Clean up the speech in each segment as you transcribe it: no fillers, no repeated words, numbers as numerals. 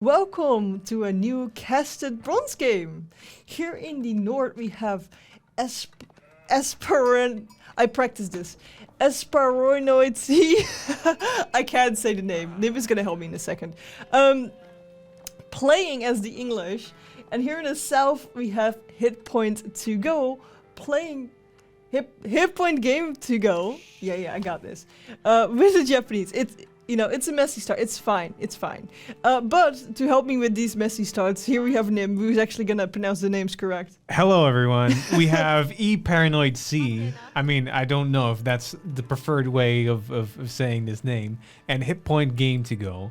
Welcome to a new casted bronze game. Here in the north we have I practiced this. Asparoinoid C. I can't say the name. Nib is gonna help me in a second. Playing as the English. And here in the south we have Hit Point to Go. Playing hit Point Game to Go. Yeah, I got this. With the Japanese. It's a messy start. It's fine. But to help me with these messy starts, here we have Nim, who's actually gonna pronounce the names correct. Hello, everyone. We have Paranoid C. I mean, I don't know if that's the preferred way of saying this name. And Hit Point Game to Go.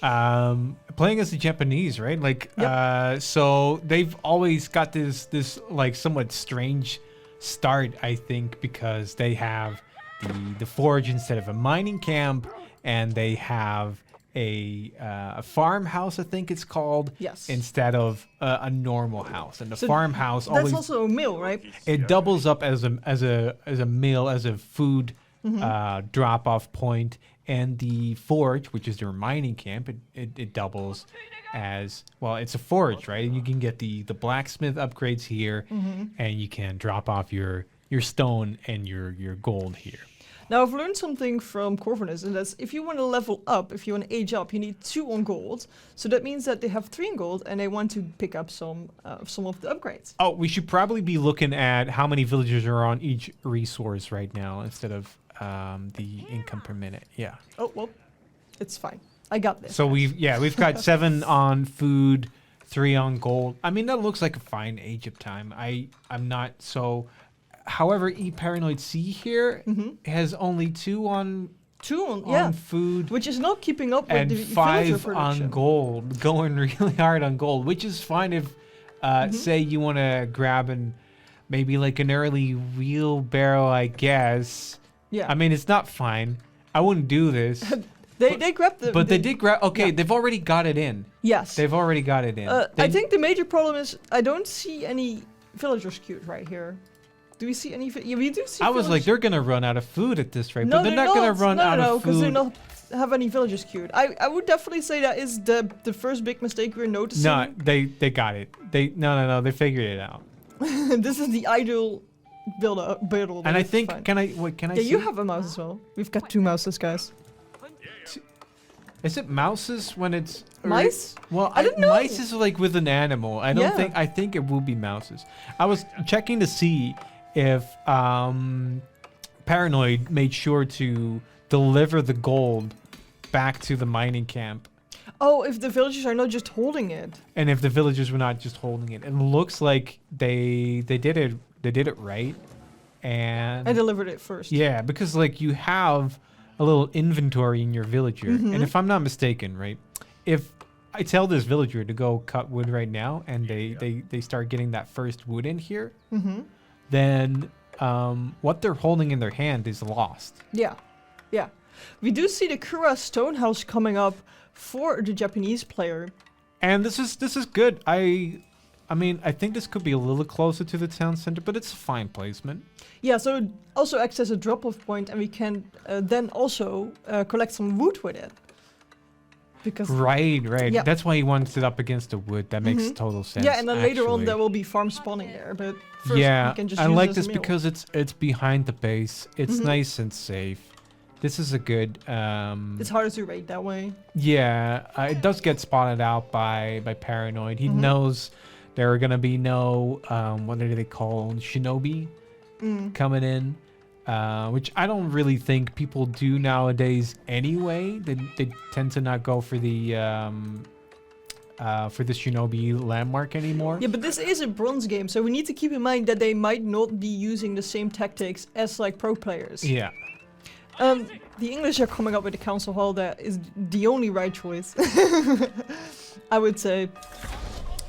Playing as the Japanese, right? Yep. So they've always got this like somewhat strange start, I think, because they have the forge instead of a mining camp. And they have a farmhouse, I think it's called. Yes. Instead of a normal house, and the farmhouse that's always also a mill, right? it doubles up as a mill, as a food drop-off point, and the forge, which is their mining camp, it doubles as well. It's a forge, right? And you can get the blacksmith upgrades here, and you can drop off your stone and your gold here. Now, I've learned something from Corvinus, and that's if you want to level up, if you want to age up, you need 2 on gold. So that means that they have 3 on gold, and they want to pick up some of the upgrades. Oh, we should probably be looking at how many villagers are on each resource right now instead of the income per minute. Yeah. Oh, well, it's fine. I got this. So we've got 7 on food, 3 on gold. I mean, that looks like a fine age up time. I'm not so... However, Paranoid C here has only 2 on food, which is not keeping up with and the 5 villager on production. gold, going really hard on gold, which is fine if, say, you want to grab maybe like an early wheelbarrow, I guess. Yeah. I mean, it's not fine. I wouldn't do this. They grabbed the... But they did grab... Okay, yeah. They've already got it in. Yes. They've already got it in. I think the major problem is I don't see any villagers queued right here. Do we see any? Yeah, we do see. I was like, they're gonna run out of food at this rate, No, but they're not gonna run out of because food. they don't have any villagers queued. I would definitely say that is the first big mistake we're noticing. No, they got it. No, they figured it out. This is the ideal build. And I think fine. can I Yeah, see? you have a mouse as well. We've got 2 mouses, guys. Is it mouses when it's mice? Well, I don't know. Mice is like with an animal. I don't think. I think it will be mouses. I was checking to see if Paranoid made sure to deliver the gold back to the mining camp. Oh, if the villagers are not just holding it. And if the villagers were not just holding it. It looks like they did it right. And Delivered it first. Yeah, because like you have a little inventory in your villager. And if I'm not mistaken, right? If I tell this villager to go cut wood right now and they start getting that first wood in here, then what they're holding in their hand is lost. Yeah. We do see the Kura Stonehouse coming up for the Japanese player. And this is good. I mean, I think this could be a little closer to the town center, but it's a fine placement. Yeah, so it also acts as a drop-off point, and we can then also collect some wood with it. Because Right. Yeah. That's why he wants it up against the wood. That makes total sense. yeah, and then later on actually. there will be farm spawning there, but first we Yeah, can just I use like it as this a meal. because it's behind the base. It's nice and safe. This is a good. It's harder to raid that way. Yeah, it does get spotted out by Paranoid. He knows there are gonna be no what are they called, shinobi coming in, which I don't really think people do nowadays anyway. They tend to not go for the shinobi landmark anymore. Yeah, but this is a bronze game, so we need to keep in mind that they might not be using the same tactics as like pro players. Yeah. The English are coming up with a council hall that is the only right choice. I would say.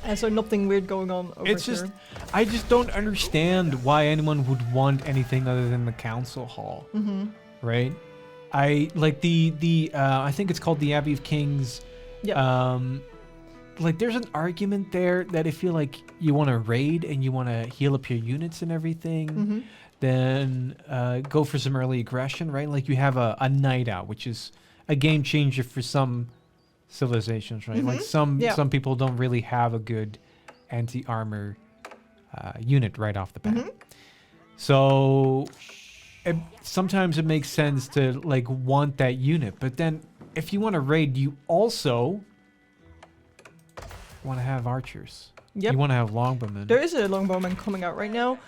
And so nothing weird going on over It's here. just, I just don't understand why anyone would want anything other than the council hall, right? I like the I think it's called the Abbey of Kings. Yeah. Like there's an argument there that if you like you want to raid and you want to heal up your units and everything, then go for some early aggression, right? Like you have a night out, which is a game changer for some civilizations, right? Like some people don't really have a good anti-armor unit right off the bat. So sometimes it makes sense to like want that unit, but then if you want to raid, you also want to have archers. Yep. You want to have longbowmen. There is a longbowman coming out right now.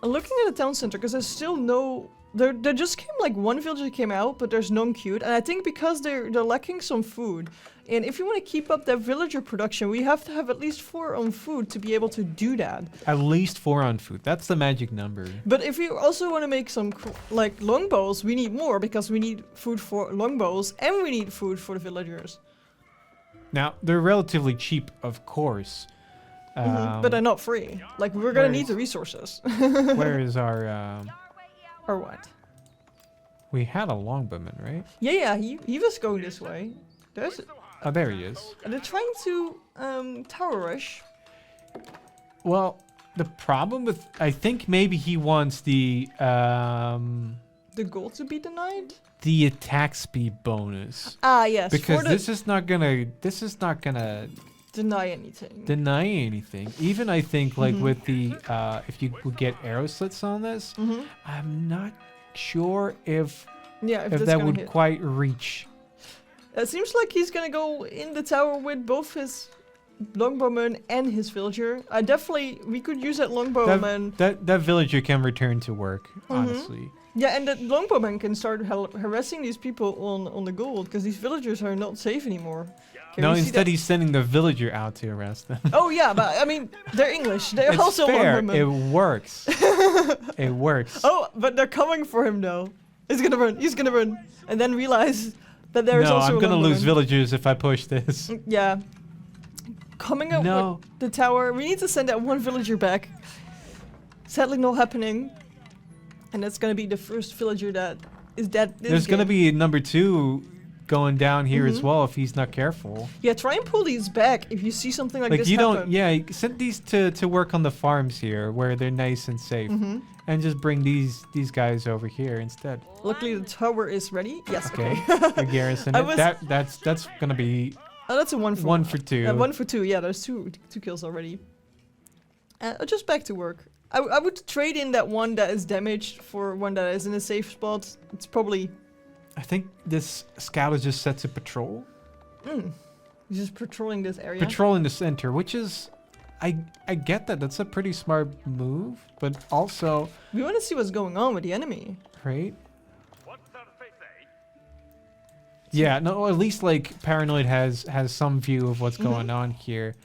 I'm looking at the town center because there's still no. There just came like one villager came out, but there's none queued, and I think because they're lacking some food. And if you want to keep up that villager production, we have to have at least 4 on food to be able to do that. At least 4 on food. That's the magic number. But if you also want to make some like longbows, we need more because we need food for longbows and we need food for the villagers. Now they're relatively cheap, of course. But they're not free. Like we're gonna need the resources. Where is our? Or what? We had a longbowman, right? Yeah, he was going this way. There's. Oh, there he is. They're trying to tower rush. Well, the problem with I think maybe he wants the gold to be denied. The attack speed bonus. Ah yes. Because this is not gonna deny anything. Deny anything. Even I think like with the if you would get arrow slits on this, I'm not sure if that would quite reach. It seems like he's gonna go in the tower with both his longbowman and his villager. We could use that longbowman. That villager can return to work, honestly. Yeah, and that longbowman can start harassing these people on the gold, because these villagers are not safe anymore. No, instead he's sending the villager out to arrest them. Oh yeah, but I mean, they're English. They're it's also fair. longbowmen. It works. It works. Oh, but they're coming for him though. He's gonna run. He's gonna run, and then realize that there is also. No, I'm gonna lose longbowman. villagers if I push this. Yeah. Coming up with the tower, we need to send that one villager back. Sadly, not happening. And that's gonna be the first villager that is dead. There's gonna be number 2 going down here as well if he's not careful. Yeah, try and pull these back if you see something like this you happen. don't. Yeah, send these to work on the farms here where they're nice and safe, and just bring these guys over here instead. Luckily, the tower is ready. Yes. Okay. A garrison. That's gonna be. Oh, that's a 1 for 1 for 2. 1 for 2. Yeah, there's two kills already. Just back to work. I would trade in that one that is damaged for one that is in a safe spot. It's probably. I think this scout is just set to patrol. He's just patrolling this area. Patrolling the center, which is, I get that. That's a pretty smart move, but also. We want to see what's going on with the enemy. Right. Yeah. No. At least like Paranoid has some view of what's going on here,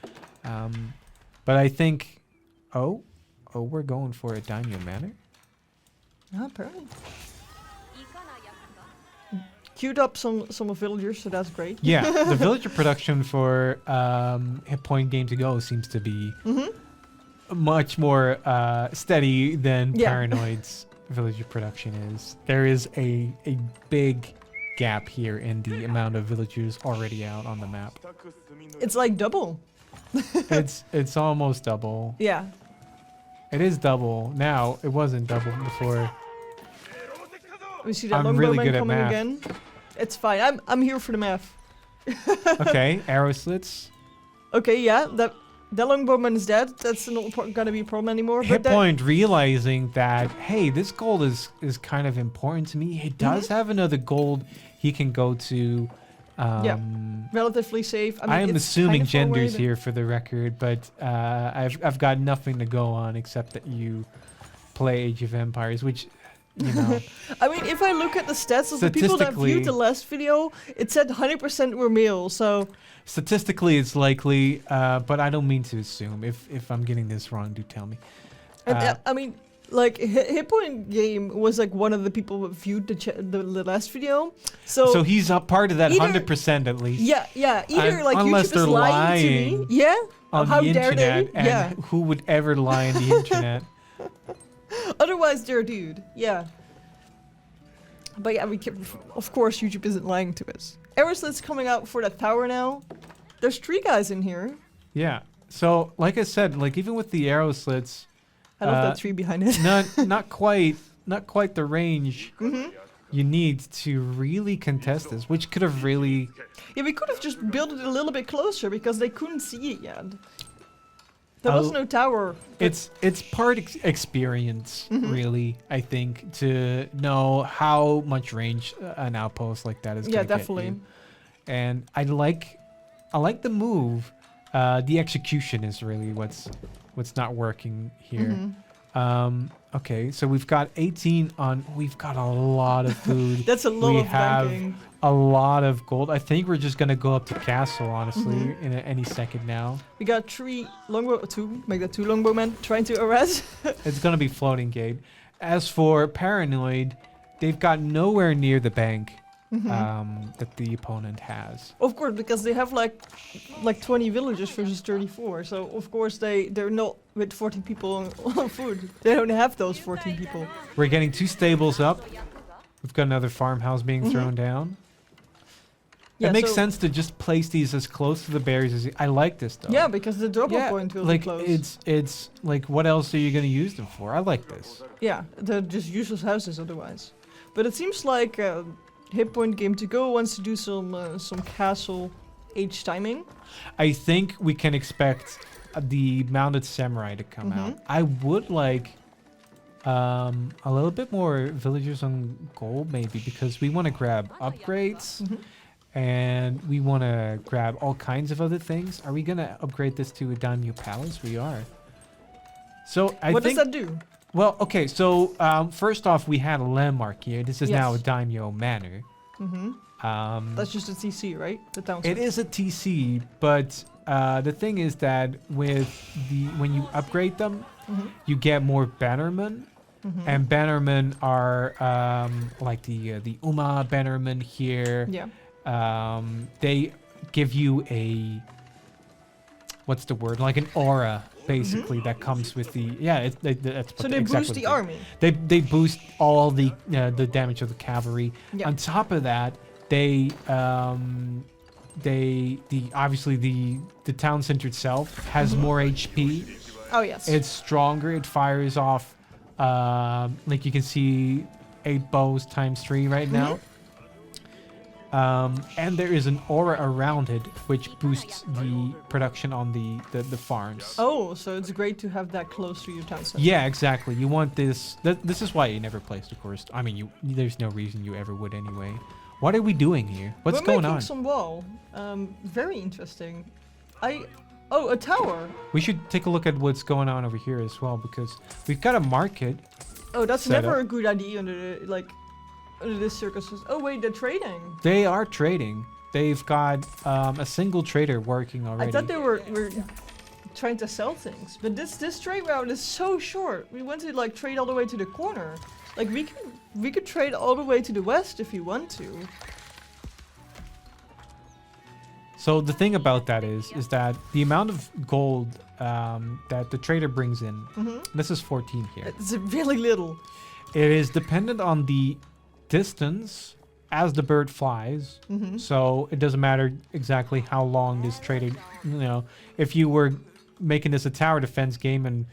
but I think. Oh, we're going for a daimyo manor. Apparently. Queued up some villagers, so that's great. Yeah, the villager production for Hit Point Game to Go seems to be much more steady than Paranoid's villager production is. There is a big gap here in the amount of villagers already out on the map. It's like double. It's almost double. Yeah. It is double now. It wasn't double before. We see that longbowman coming again. It's fine. I'm here for the math. Okay, arrow slits. Okay, yeah, that longbowman is dead. That's not gonna be a problem anymore. Hit Point realizing that hey, this gold is kind of important to me. He does have another gold he can go to. Relatively safe. I am assuming genders here for the record, but I've got nothing to go on except that you play Age of Empires, which. You know. I mean, if I look at the stats of the people that viewed the last video, it said 100% were male, so... Statistically, it's likely, but I don't mean to assume. If I'm getting this wrong, do tell me. I mean, like, Hit Point Game was, like, one of the people that viewed the last video, so... he's a part of that 100% at least. Yeah. Either, like, unless YouTube is lying to me. Yeah? On how the dare internet, they? and who would ever lie on the internet? Otherwise, they're a dude. Yeah. But yeah, of course, YouTube isn't lying to us. Aeroslit's coming out for that tower now. There's 3 guys in here. Yeah. So, like I said, like even with the arrow slits, I love that tree behind it. not quite the range you need to really contest this, which could have really... Yeah, we could have just built it a little bit closer because they couldn't see it yet. There was no tower. It's part experience, really, I think, to know how much range an outpost like that is going to get you. And I like the move. The execution is really what's not working here. Okay, so we've got 18 on. We've got a lot of food. That's a lot we of have banking. A lot of gold. I think we're just gonna go up to castle, honestly, in any second now. We got 3 longbow, 2, make that 2 longbowmen trying to arrest. It's gonna be floating gate. As for paranoid, they've got nowhere near the bank that the opponent has. Of course, because they have like 20 villagers versus 34. So of course they're not with 14 people on food. They don't have those 14 people. We're getting 2 stables up. We've got another farmhouse being thrown down. Yeah, it makes sense to just place these as close to the berries as I like this though. Yeah, because the drop-off point will be close. It's like, what else are you going to use them for? I like this. Yeah, they're just useless houses otherwise. But it seems like Hit Point Game to Go wants to do some castle age timing. I think we can expect the mounted samurai to come out. I would like a little bit more villagers on gold maybe, because we want to grab upgrades. And we want to grab all kinds of other things. Are we going to upgrade this to a daimyo palace? We are. So I think... What does that do? Well, okay, so first off, we had a landmark here. This is now a daimyo manor. That's just a TC, right? The town center. It is a TC, but the thing is that when you upgrade them, you get more bannermen. And bannermen are like the Uma bannermen here. Yeah. They give you a, what's the word? Like an aura, basically, that comes with the, that's so they boost the army. They boost all the damage of the cavalry. Yeah. On top of that, obviously the town center itself has more HP. Oh yes. It's stronger. It fires off, like you can see, 8 bows times 3 right now. And there is an aura around it which boosts the production on the farms. Oh, so it's great to have that close to your town center. Yeah, exactly. You want this. This is why you never placed a course. I mean, there's no reason you ever would anyway. What are we doing here? What's going on? We're making some wall. Very interesting. Oh, a tower. We should take a look at what's going on over here as well, because we've got a market. Oh, that's never a good idea under this circus. Oh wait, they're trading. They are trading. They've got a single trader working already. I thought they were trying to sell things, but this trade route is so short. We want to like trade all the way to the corner. Like we could trade all the way to the west if you want to. So the thing about that is that the amount of gold that the trader brings in, this is 14 here. It's really little. It is dependent on the distance as the bird flies. So it doesn't matter exactly how long this trader, if you were making this a tower defense game and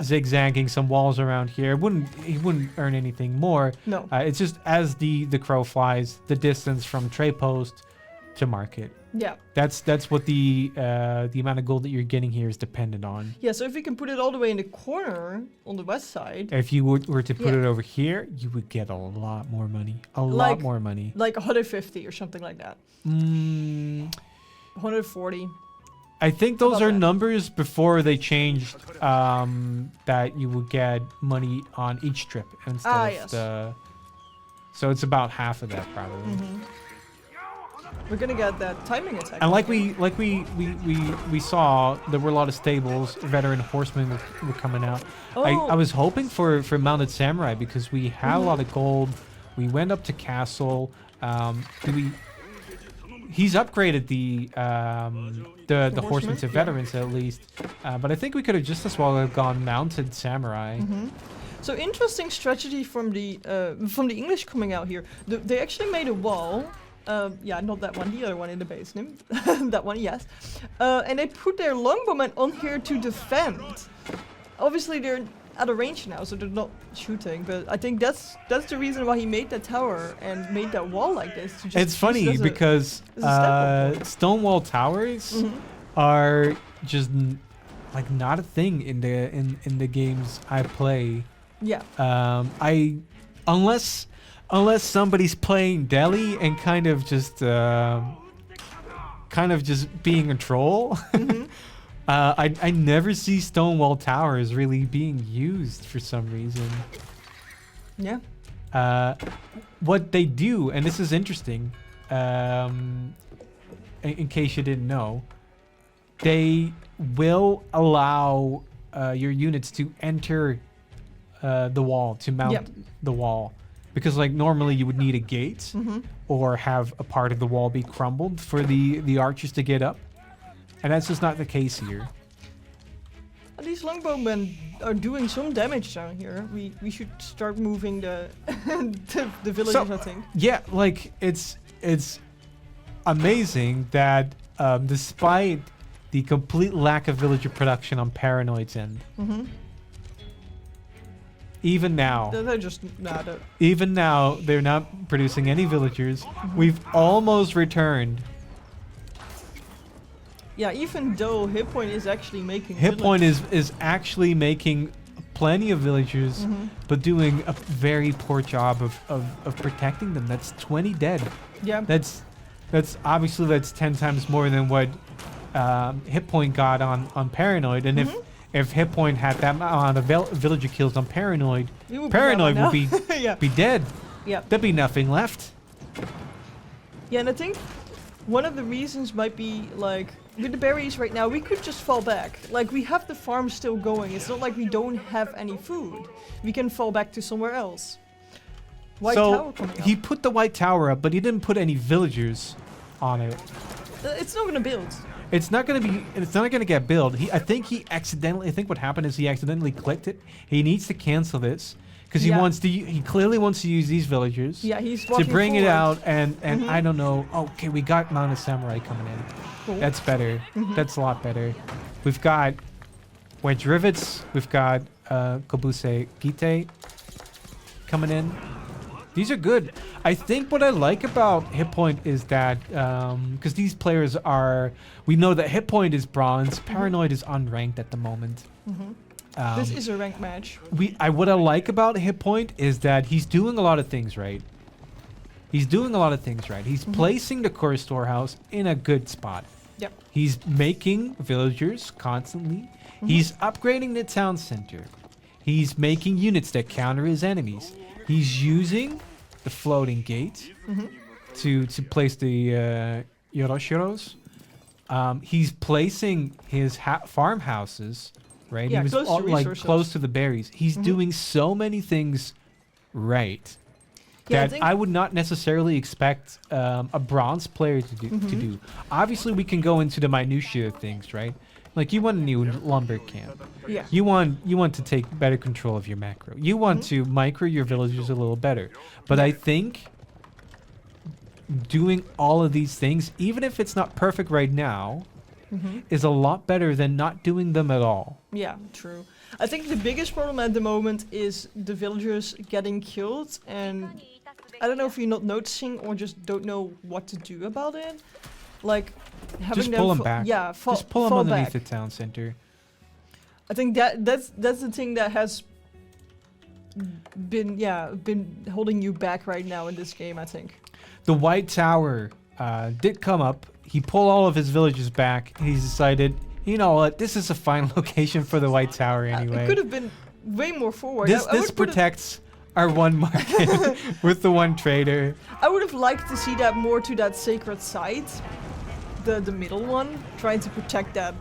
zigzagging some walls around here, he wouldn't earn anything more. No. It's just as the crow flies, the distance from trade post to market. Yeah. That's what the amount of gold that you're getting here is dependent on. Yeah, so if we can put it all the way in the corner on the west side. If you were to put it over here, you would get a lot more money. Lot more money. Like 150 or something like that. 140. I think those are numbers before they changed that you would get money on each trip instead of the... So it's about half of that probably. We're gonna get that timing attack. And like we saw, there were a lot of stables. Veteran horsemen were coming out. Oh. I was hoping for mounted samurai because we had a lot of gold. We went up to castle. He's upgraded the horsemen to veterans at least. But I think we could have just as well have gone mounted samurai. So interesting strategy from the English coming out here. They actually made a wall. Yeah, not that one, the other one in the base, that one, yes. And they put their longbowmen on here to defend. Obviously, out of range now, so they're not shooting. But I think that's the reason why he made that tower and made that wall like this. To just It's funny because stone wall towers are just like not a thing in the games I play. Yeah. Unless somebody's playing Delhi and kind of just being a troll. I never see stone wall towers really being used for some reason. Yeah. What they do, and this is interesting, in case you didn't know, they will allow your units to enter the wall, to mount the wall. Because like normally you would need a gate or have a part of the wall be crumbled for the archers to get up. And that's just not the case here. These longbowmen are doing some damage down here. We should start moving the the villagers, I think. Yeah, like it's amazing that despite the complete lack of villager production on Paranoid's end, even now, they're just not. Even now, they're not producing any villagers. We've almost returned. Yeah, even though Hitpoint is actually making Hitpoint is actually making plenty of villagers, but doing a very poor job of protecting them. That's 20 dead. Yeah. That's obviously that's 10 times more than what Hitpoint got on Paranoid. And if Hitpoint had that amount of villager kills on Paranoid, Paranoid would be be dead. Yeah. There'd be nothing left. Yeah, and I think one of the reasons might be like with the berries right now, we could just fall back. Like we have the farm still going. It's not like we don't have any food. We can fall back to somewhere else. White tower coming up. He put the white tower up, but he didn't put any villagers on it. It's not gonna build. It's not gonna get built. I think what happened is he accidentally clicked it. He needs to cancel this because he clearly wants to use these villagers. Yeah, he's to bring it out and I don't know. Okay, we got Mount of Samurai coming in. Cool. That's better. That's a lot better. We've got Wedge Rivets. We've got Kobuse Gite coming in. These are good. I think what I like about Hitpoint is that because these players we know that Hitpoint is bronze, Paranoid is unranked at the moment. This is a ranked match. What I like about Hitpoint is that he's doing a lot of things right. He's placing the core storehouse in a good spot. Yep. He's making villagers constantly. He's upgrading the town center. He's making units that counter his enemies. He's using the floating gate to place the Yoroshiros. He's placing his farmhouses, right? Yeah, he was close to the berries. He's doing so many things right that I would not necessarily expect a bronze player to do. Obviously, we can go into the minutiae of things, right? Like you want a new lumber camp. Yeah. You want to take better control of your macro. You want to micro your villagers a little better. But I think doing all of these things, even if it's not perfect right now, is a lot better than not doing them at all. Yeah, true. I think the biggest problem at the moment is the villagers getting killed, and I don't know if you're not noticing or just don't know what to do about it. Like having just pull them back. Yeah, just pull them underneath the town center. I think that's the thing that has been holding you back right now in this game, I think. The white tower did come up. He pulled all of his villagers back. He's decided, you know what, this is a fine location for the white tower anyway. It could have been way more forward. This protects our one market with the one trader. I would have liked to see that more to that sacred site. The middle one, trying to protect that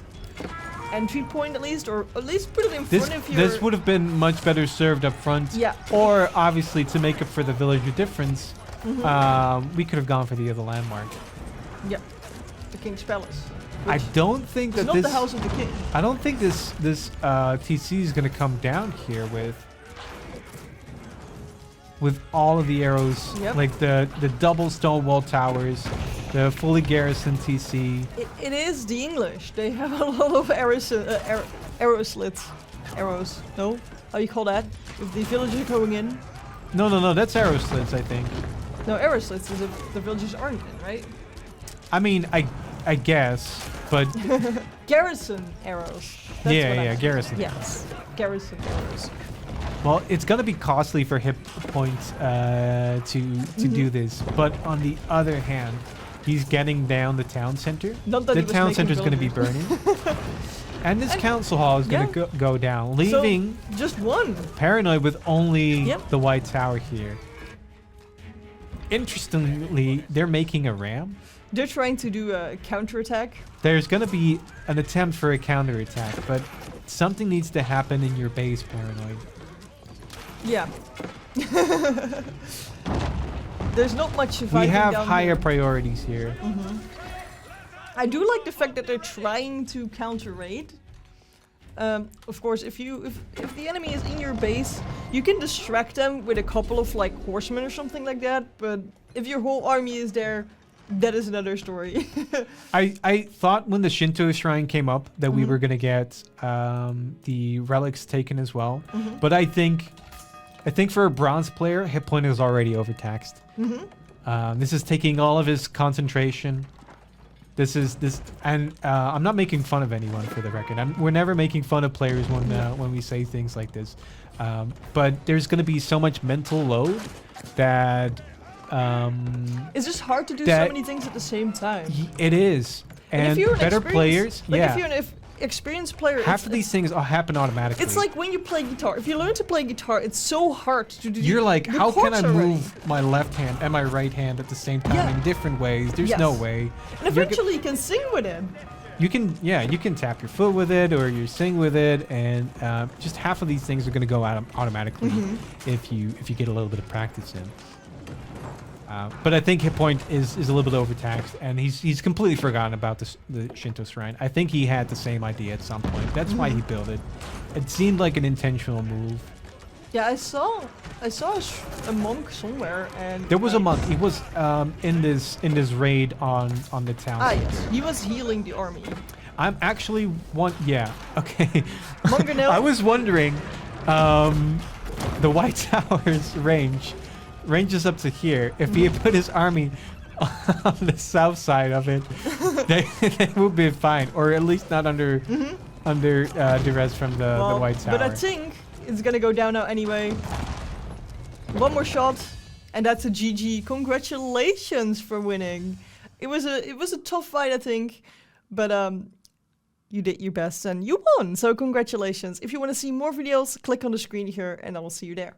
entry point at least, or at least put it in front of your... This would have been much better served up front. Yeah. Or obviously to make up for the villager difference, we could have gone for the other landmark. Yeah, the King's Palace. I don't think that not the House of the King. I don't think this TC is going to come down here with all of the arrows, like the double stone wall towers, the fully garrisoned TC. It is the English. They have a lot of arrow slits. Arrows, no? how you call that? If the villagers are going in. No, that's arrow slits, I think. No, arrow slits is if the villagers aren't in, right? I mean, I guess, but Garrison arrows. That's what I meant. garrison. Yes, garrison arrows. Well, it's gonna be costly for hit points to do this, but on the other hand, he's getting down the town center. Not that The he was town making center is gonna be villagers. burning, and this council hall is gonna go down, leaving So, just one. Paranoid with only Yep. the white tower here. Interestingly, they're making a ram. They're trying to do a counterattack. There's gonna be an attempt for a counterattack, but something needs to happen in your base, Paranoid. Yeah. There's not much surviving We have down higher here. priorities here. I do like the fact that they're trying to counter raid. Of course, if the enemy is in your base, you can distract them with a couple of like horsemen or something like that. But if your whole army is there, that is another story. I thought when the Shinto shrine came up that we were gonna get the relics taken as well, but I think for a bronze player, hit point is already overtaxed. This is taking all of his concentration. And I'm not making fun of anyone for the record. We're never making fun of players when we say things like this. But there's going to be so much mental load that It's just hard to do so many things at the same time. It is. And if you're an better players, if you're an experienced player, half of these things happen automatically. It's like when you play guitar. If you learn to play guitar, it's so hard to do. You're like, the how can I chords already. move my left hand and my right hand at the same time in different ways? There's no way. And eventually you can sing with it. You can tap your foot with it or you sing with it, and just half of these things are going to go out automatically if you get a little bit of practice in. But I think hit point is a little bit overtaxed, and he's completely forgotten about the Shinto shrine. I think he had the same idea at some point. That's why he built it. It seemed like an intentional move. Yeah, I saw a monk somewhere, and There was a monk. He was in this raid on the town. Yes, he was healing the army. I'm actually okay. Mangonel. I was wondering, the White Tower's ranges up to here. If he had put his army on the south side of it, they would be fine, or at least not under duress from the White Tower. But I think it's gonna go down now anyway. One more shot, and that's a GG. Congratulations for winning. It was a tough fight, I think, but you did your best and you won. So congratulations. If you want to see more videos, click on the screen here, and I will see you there.